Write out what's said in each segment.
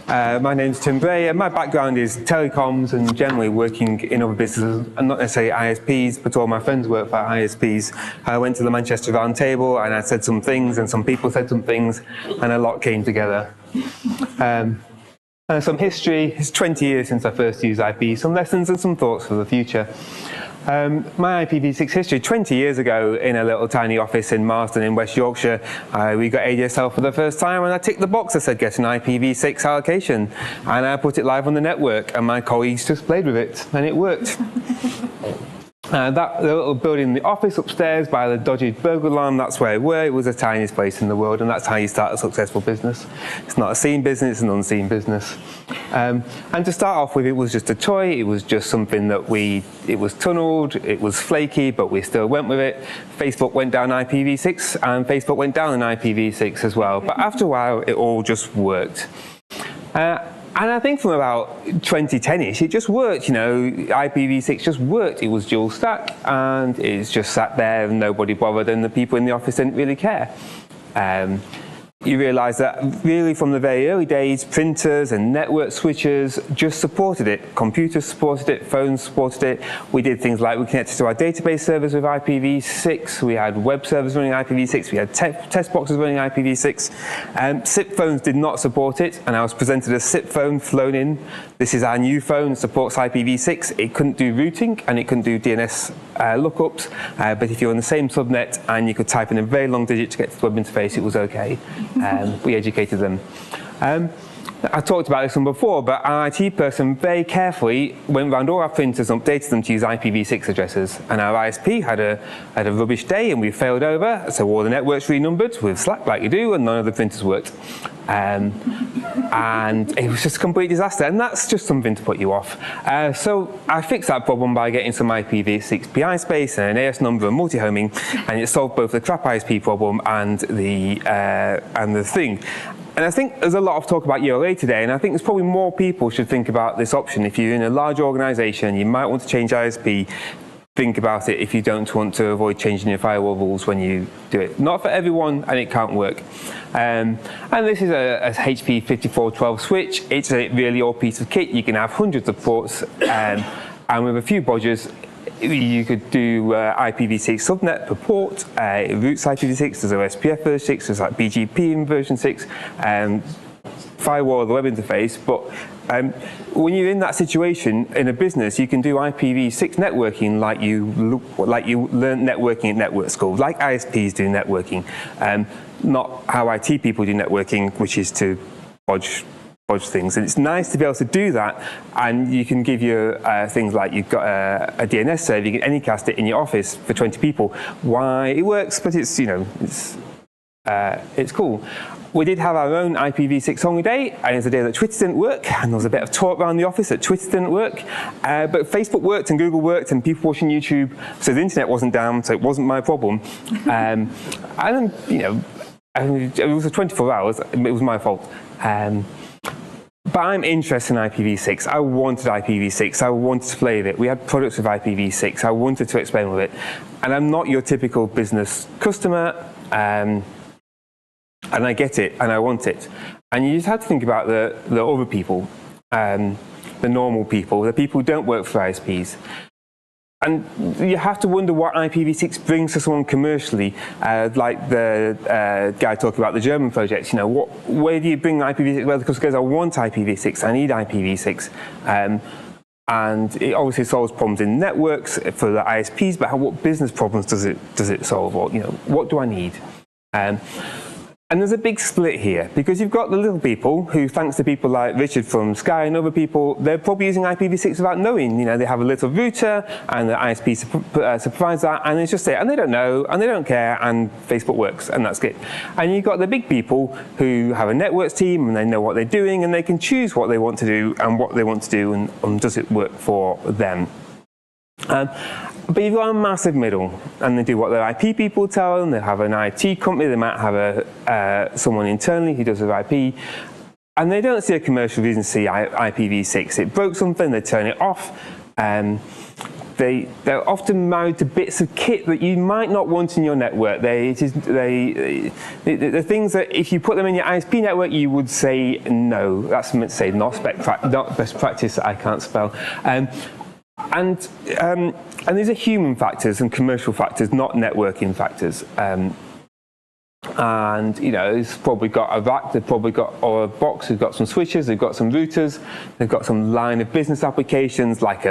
My name's Bray, and my background is telecoms and generally working in other businesses, and not necessarily ISPs, but all my friends work for ISPs. I went to the Manchester Round Table and I said some things, and some people said some things, and a lot came together. Some history. It's 20 years since I first used IP, some lessons and some thoughts for the future. My IPv6 history, 20 years ago in a little tiny office in Marsden in West Yorkshire, we got ADSL for the first time, and I ticked the box that said get an IPv6 allocation, and I put it live on the network, and my colleagues just played with it, and it worked. That little building in the office upstairs by the dodgy burglar alarm, that's where we were. It was the tiniest place in the world, and that's how you start a successful business. It's not a seen business, it's an unseen business. And to start off with, it was just a toy. It was just something that it was tunneled, it was flaky, but we still went with it. Facebook went down IPv6, and Facebook went down in IPv6 as well. But after a while, it all just worked. And I think from about 2010-ish, it just worked, IPv6 just worked. It was dual stack, and it's just sat there and nobody bothered, and the people in the office didn't really care. You realise that really from the very early days, printers and network switchers just supported it. Computers supported it, phones supported it. We did things like we connected to our database servers with IPv6, we had web servers running IPv6, we had test boxes running IPv6. SIP phones did not support it, and I was presented a SIP phone flown in. This is our new phone, it supports IPv6. It couldn't do routing and it couldn't do DNS lookups, but if you're on the same subnet and you could type in a very long digit to get to the web interface, it was okay. We educated them. I talked about this one before, but our IT person very carefully went around all our printers and updated them to use IPv6 addresses. And our ISP had a rubbish day, and we failed over, so all the networks renumbered with Slack like you do, and none of the printers worked. And it was just a complete disaster, and that's just something to put you off. So I fixed that problem by getting some IPv6 PI space and an AS number and multi-homing, and it solved both the crap ISP problem and the thing. And I think there's a lot of talk about ELA today, and I think there's probably more people should think about this option. If you're in a large organization, you might want to change ISP, think about it if you don't want to avoid changing your firewall rules when you do it. Not for everyone, and it can't work. And this is a HP 5412 switch. It's a really old piece of kit. You can have hundreds of ports, and with a few bodgers, you could do IPv6 subnet per port. It routes IPv6. There's OSPF version 6. There's like BGP in version 6. Firewall the web interface. But when you're in that situation in a business, you can do IPv6 networking like you learn networking at network school, like ISPs do networking. Not how IT people do networking, which is to bodge things. And it's nice to be able to do that, and you can give your things like you've got a DNS server, you can anycast it in your office for 20 people. Why? It works, but it's cool. We did have our own IPv6 only day, and it's a day that Twitter didn't work, and there was a bit of talk around the office that Twitter didn't work, but Facebook worked and Google worked and people watching YouTube, so the internet wasn't down, so it wasn't my problem. And it was 24 hours, it was my fault. But I'm interested in IPv6. I wanted IPv6. I wanted to play with it. We had products with IPv6. I wanted to experiment with it. And I'm not your typical business customer, and I get it, and I want it. And you just have to think about the other people, the normal people, the people who don't work for ISPs. And you have to wonder what IPv6 brings to someone commercially, like the guy talking about the German projects. Where do you bring IPv6? Well, because I want IPv6, I need IPv6. And it obviously solves problems in networks for the ISPs, but what business problems does it solve? Or, what do I need? And there's a big split here, because you've got the little people who, thanks to people like Richard from Sky and other people, they're probably using IPv6 without knowing. They have a little router, and the ISP supplies that, and it's just there, and they don't know, and they don't care, and Facebook works, and that's good. And you've got the big people who have a networks team, and they know what they're doing, and they can choose what they want to do, and what they want to do, and does it work for them. But you've got a massive middle, and they do what their IP people tell them. They have an IT company, they might have someone internally who does their IP, and they don't see a commercial reason to see IPv6. It broke something, they turn it off. they're often married to bits of kit that you might not want in your network. The things that if you put them in your ISP network, you would say no. That's meant to say not best practice. I can't spell. And these are human factors and commercial factors, not networking factors. And it's probably got a rack, they've probably got or a box, they've got some switches, they've got some routers, they've got some line of business applications like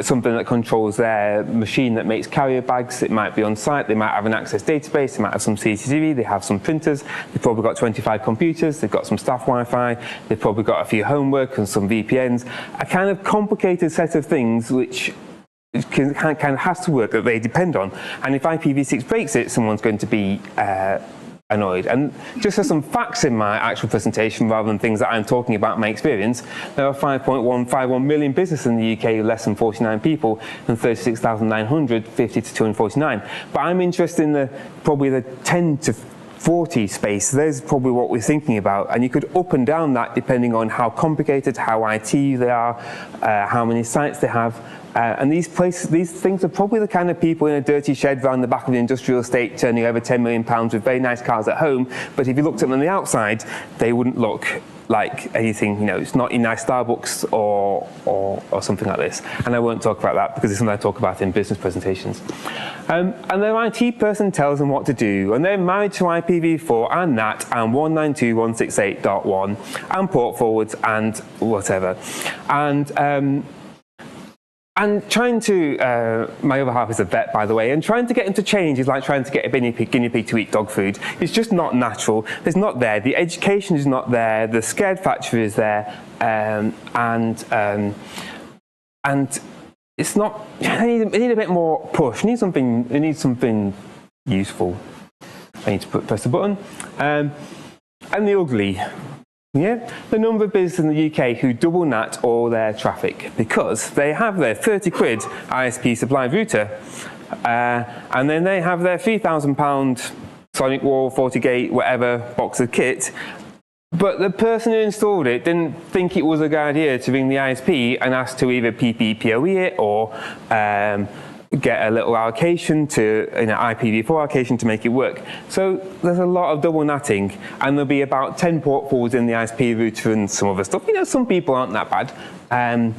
something that controls their machine that makes carrier bags. It might be on site, they might have an access database, they might have some CCTV, they have some printers, they've probably got 25 computers, they've got some staff Wi-Fi, they've probably got a few homework and some VPNs, a kind of complicated set of things which kind of has to work that they depend on. And if IPv6 breaks it, someone's going to be annoyed. And just for some facts in my actual presentation, rather than things that I'm talking about my experience, there are 5.151 million businesses in the UK with less than 49 people and 36,900, 50 to 249. But I'm interested in probably the 10 to 40 space. There's probably what we're thinking about, and you could up and down that depending on how complicated, how IT they are, how many sites they have. And these things are probably the kind of people in a dirty shed around the back of the industrial estate turning over £10 million with very nice cars at home. But if you looked at them on the outside, they wouldn't look like anything. It's not your nice Starbucks or something like this. And I won't talk about that because it's something I talk about in business presentations. And their IT person tells them what to do, and they're married to IPv4 and NAT and 192.168.1 and port forwards and whatever. And trying to, my other half is a vet, by the way, and trying to get him to change is like trying to get a guinea pig to eat dog food. It's just not natural. It's not there. The education is not there. The scared factor is there, and it's not. I need a bit more push. I need something useful. I need to press the button, and the ugly. Yeah, the number of businesses in the UK who double NAT all their traffic because they have their 30 quid ISP supplied router and then they have their £3,000 Sonic Wall, FortiGate, whatever box of kit, but the person who installed it didn't think it was a good idea to ring the ISP and ask to either PPPoE it or get a little allocation to IPv4 allocation to make it work. So there's a lot of double natting, and there'll be about 10 port forwards in the ISP router and some other stuff. Some people aren't that bad. And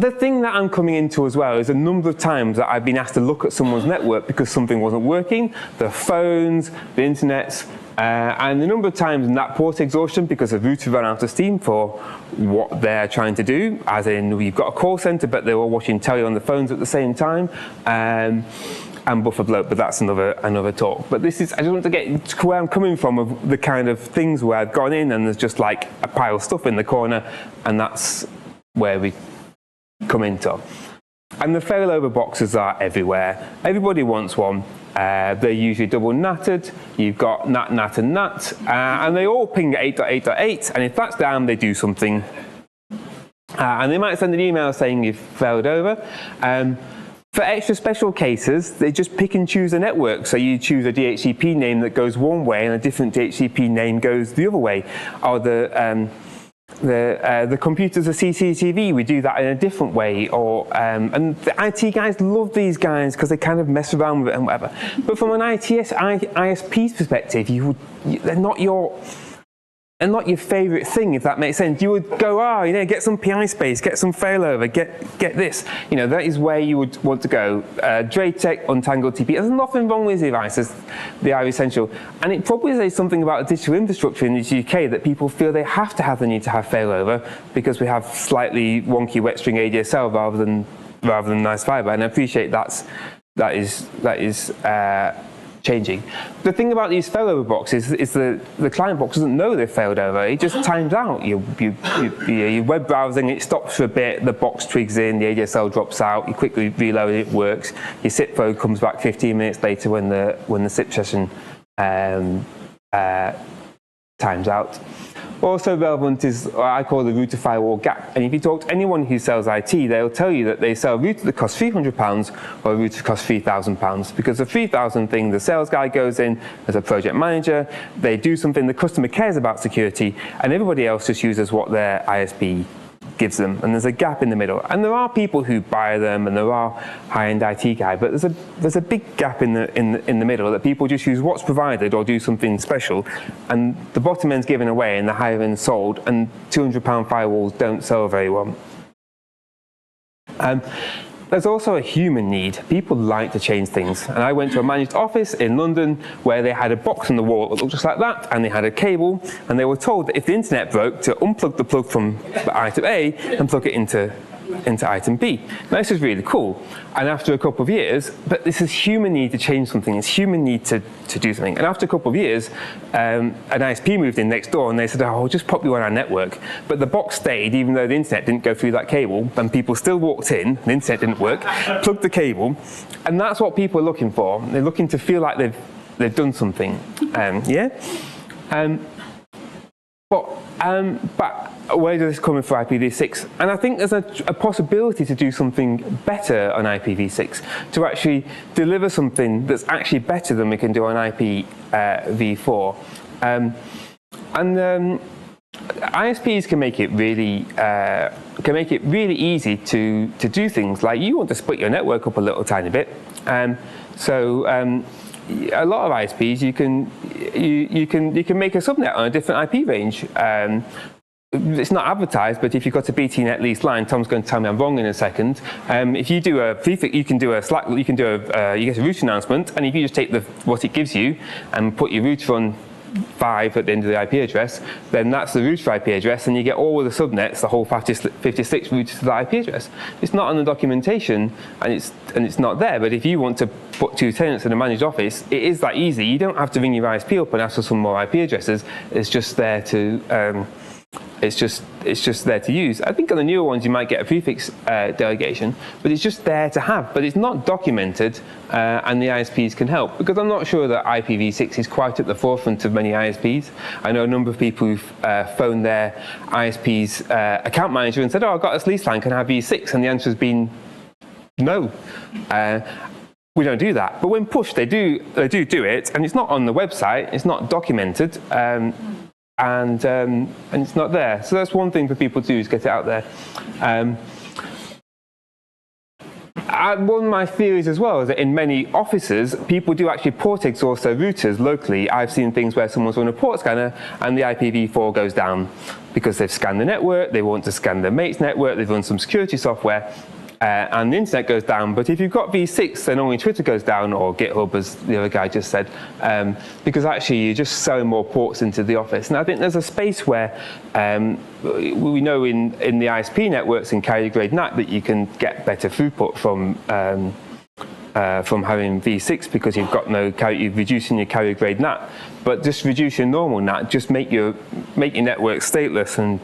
the thing that I'm coming into as well is a number of times that I've been asked to look at someone's network because something wasn't working, the phones, the internets, and the number of times in that port exhaustion because the router ran out of steam for what they're trying to do, as in we've got a call center but they're all watching telly on the phones at the same time, and buffer bloat, but that's another talk. But this is, I just want to get to where I'm coming from of the kind of things where I've gone in and there's just like a pile of stuff in the corner, and that's where we come into. And the failover boxes are everywhere. Everybody wants one. They're usually double natted. You've got NAT, NAT, and NAT, and they all ping at 8.8.8, and if that's down, they do something. And they might send an email saying you've failed over. For extra special cases, they just pick and choose a network. So you choose a DHCP name that goes one way and a different DHCP name goes the other way. Or the computers are CCTV, we do that in a different way. And the IT guys love these guys because they kind of mess around with it and whatever. But from an ISP's perspective, they're not your favourite thing, if that makes sense. You would go, get some PI space, get some failover, get this. That is where you would want to go. Dray Tech, Untangled TP. There's nothing wrong with these devices. They are essential. And it probably says something about the digital infrastructure in the UK that people feel they have to have the need to have failover because we have slightly wonky wet string ADSL rather than nice fiber. And I appreciate that is changing. The thing about these failover boxes is the client box doesn't know they've failed over. It just times out. You're web browsing, it stops for a bit, the box trigs in, the ADSL drops out, you quickly reload it, works. Your SIP phone comes back 15 minutes later when the SIP session times out. Also relevant is what I call the router firewall gap. And if you talk to anyone who sells IT, they'll tell you that they sell a router that costs £300 or a router that costs £3,000. Because the £3,000 thing, the sales guy goes in as a project manager, they do something, the customer cares about security, and everybody else just uses what their ISP gives them, and there's a gap in the middle. And there are people who buy them, and there are high-end IT guys, but there's a big gap in the middle that people just use what's provided or do something special, and the bottom end's given away and the higher end's sold, and £200 firewalls don't sell very well. There's also a human need. People like to change things. And I went to a managed office in London where they had a box on the wall that looked just like that, and they had a cable, and they were told that if the internet broke, to unplug the plug from item A and plug it into item B. Now, this is really cool. And after a couple of years, but this is human need to change something. It's human need to do something. And after a couple of years, an ISP moved in next door, and they said, oh, we'll just pop you on our network. But the box stayed, even though the internet didn't go through that cable, and people still walked in, the internet didn't work, plugged the cable, and that's what people are looking for. They're looking to feel like they've done something. But where does this come in for IPv6? And I think there's a possibility to do something better on IPv6, to actually deliver something that's actually better than we can do on IPv4. ISPs can make it really easy to do things like you want to split your network up a little tiny bit. A lot of ISPs you can make a subnet on a different IP range. It's not advertised, but if you've got a BT net leased line, Tom's going to tell me I'm wrong in a second. If you do a prefix, you can do a Slack. You get a route announcement, and if you just take what it gives you and put your router on 5 at the end of the IP address, then that's the router IP address, and you get all of the subnets, the whole 56 routes to that IP address. It's not on the documentation, and it's not there. But if you want to put 2 tenants in a managed office, it is that easy. You don't have to ring your ISP up and ask for some more IP addresses. It's just there to. It's just there to use. I think on the newer ones you might get a prefix delegation, but it's just there to have. But it's not documented, and the ISPs can help, because I'm not sure that IPv6 is quite at the forefront of many ISPs. I know a number of people who've phoned their ISP's account manager and said, "Oh, I've got this lease line, can I have V6?" And the answer has been no. We don't do that. But when pushed, they do it, and it's not on the website. It's not documented. And it's not there. So that's one thing for people to do, is get it out there. One of my theories as well is that in many offices, people do actually port exhaust their routers locally. I've seen things where someone's run a port scanner and the IPv4 goes down because they've scanned the network, they want to scan their mate's network, they've run some security software, and the internet goes down. But if you've got V6, then only Twitter goes down, or GitHub, as the other guy just said, because actually you're just selling more ports into the office. And I think there's a space where we know in the ISP networks in carrier grade NAT that you can get better throughput from having V6, because you've reducing your carrier grade NAT. But just reduce your normal NAT, just make your network stateless and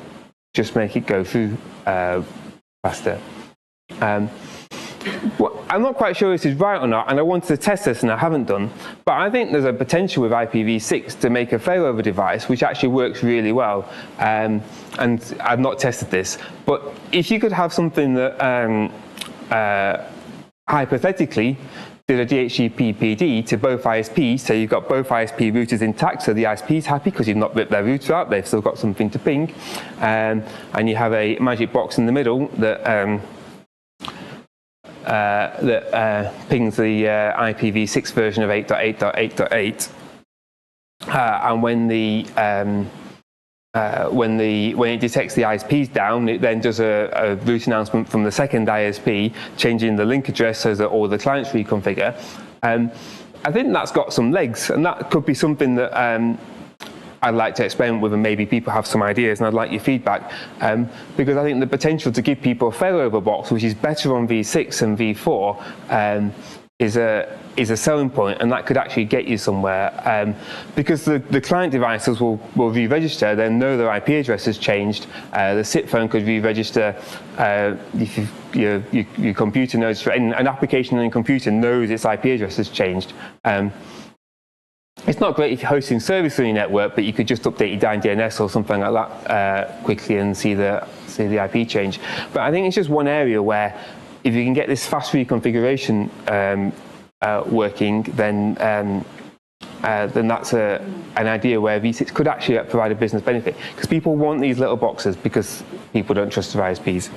just make it go through faster. I'm not quite sure this is right or not, and I wanted to test this and I haven't done, but I think there's a potential with IPv6 to make a failover device which actually works really well, and I've not tested this, but if you could have something that hypothetically did a DHCP PD to both ISPs, so you've got both ISP routers intact, so the ISP's happy because you've not ripped their router out, they've still got something to ping, and you have a magic box in the middle that pings the IPv6 version of 8.8.8.8, and when it detects the ISPs down, it then does a route announcement from the second ISP, changing the link address so that all the clients reconfigure. I think that's got some legs, and that could be something that I'd like to experiment with, and maybe people have some ideas, and I'd like your feedback, because I think the potential to give people a failover box which is better on V6 and V4 is a selling point, and that could actually get you somewhere, because the client devices will re-register, they know their IP address has changed, the SIP phone could re-register, if your computer knows, an application on your computer knows its IP address has changed. It's not great if you're hosting service on your network, but you could just update your DNS or something like that quickly and see the IP change. But I think it's just one area where if you can get this fast reconfiguration working, then then that's an idea where V6 could actually provide a business benefit, because people want these little boxes because people don't trust their ISPs.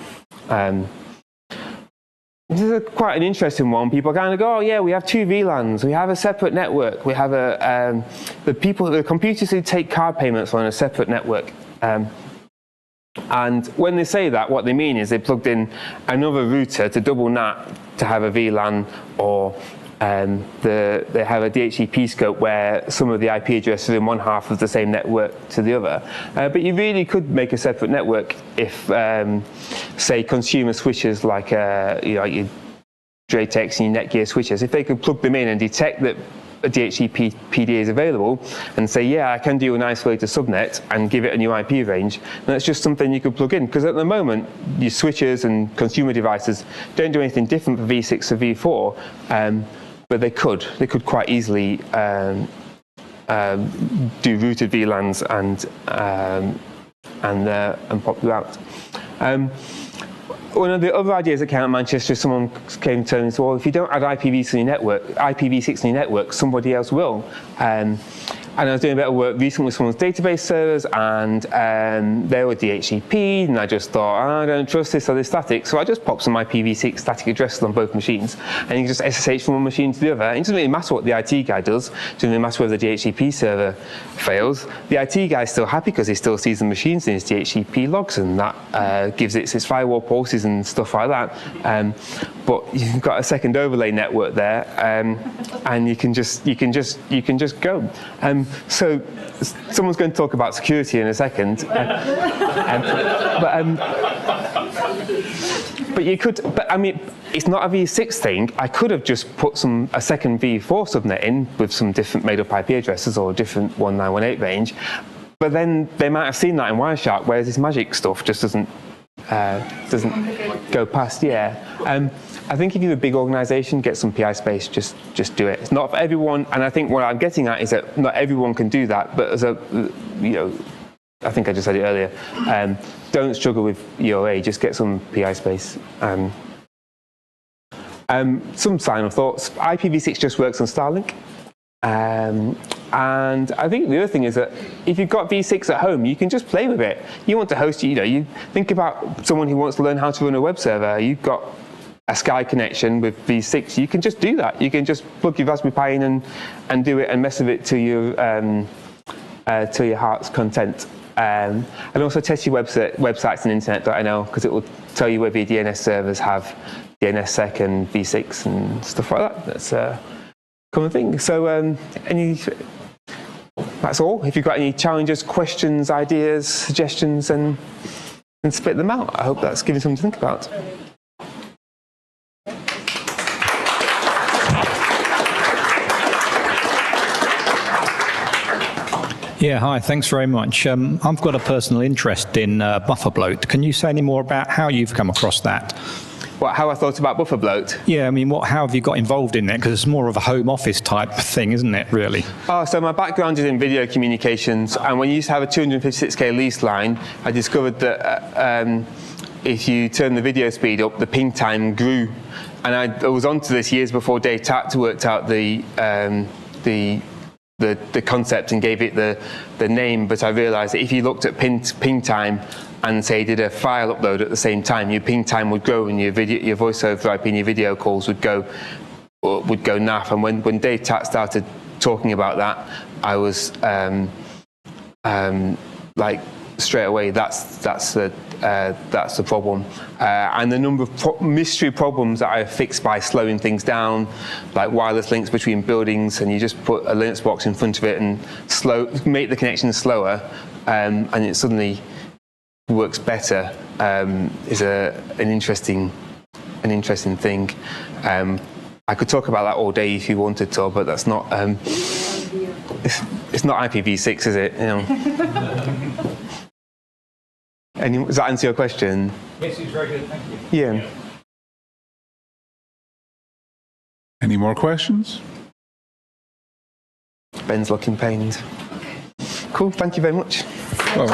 This is quite an interesting one. People kind of go, oh yeah, we have 2 VLANs, we have a separate network, we have the computers who take card payments on a separate network. And when they say that, what they mean is they plugged in another router to double NAT to have a VLAN, or they have a DHCP scope where some of the IP addresses are in one half of the same network to the other. But you really could make a separate network if, say, consumer switches like your Draytex and your Netgear switches, if they could plug them in and detect that a DHCP PD is available and say, yeah, I can do an isolated subnet and give it a new IP range, and that's just something you could plug in. Because at the moment, your switches and consumer devices don't do anything different for V6 or V4, but they could quite easily do rooted VLANs and pop you out. One of the other ideas that came out of Manchester, someone came to me and said, well, if you don't add IPv6 in your network, somebody else will. And I was doing a bit of work recently with someone's database servers, and they were DHCP, and I just thought, I don't trust this, or they're static. So I just popped some IPv6 static addresses on both machines, and you can just SSH from one machine to the other. And it doesn't really matter what the IT guy does. It doesn't really matter whether the DHCP server fails. The IT guy's still happy because he still sees the machines in his DHCP logs, and that gives it its firewall policies and stuff like that. But you've got a second overlay network there, and you can just go. So someone's going to talk about security in a second, but you could. But I mean, it's not a V6 thing. I could have just put a second V4 subnet in with some different made-up IP addresses or a different 1918 range, but then they might have seen that in Wireshark, whereas this magic stuff just doesn't go past. Yeah. I think if you're a big organisation, get some PI space, just do it. It's not for everyone, and I think what I'm getting at is that not everyone can do that, but as I think I just said it earlier, don't struggle with EOA, just get some PI space. Some final thoughts. IPv6 just works on Starlink. And I think the other thing is that if you've got V6 at home, you can just play with it. You want to host, you think about someone who wants to learn how to run a web server. You've got a Sky connection with V6. You can just do that. You can just plug your Raspberry Pi in and do it and mess with it to your heart's content. And also test your websites and internet.nl, because it will tell you whether your DNS servers have DNSSEC and V6 and stuff like that. That's a common thing. So that's all. If you've got any challenges, questions, ideas, suggestions, then spit them out. I hope that's given something to think about. Yeah, hi, thanks very much. I've got a personal interest in buffer bloat. Can you say any more about how you've come across that? How I thought about buffer bloat? Yeah, I mean, how have you got involved in it? Because it's more of a home office type thing, isn't it, really? So my background is in video communications, and when you used to have a 256k lease line, I discovered that if you turn the video speed up, the ping time grew. And I was onto this years before Dave Tatt worked out the concept and gave it the name, but I realized that if you looked at ping time and say did a file upload at the same time, your ping time would grow and your voice over IP and your video calls would go naff. And when Dave Tatt started talking about that, I was like straight away, that's the problem. And the number of mystery problems that I fixed by slowing things down, like wireless links between buildings, and you just put a Linux box in front of it and make the connection slower, and it suddenly works better, is an interesting thing. I could talk about that all day if you wanted to, but that's not. It's not IPv6, is it? Does that answer your question? Yes, it's very good, thank you. Yeah. Any more questions? Ben's looking pained. Cool, thank you very much. Well,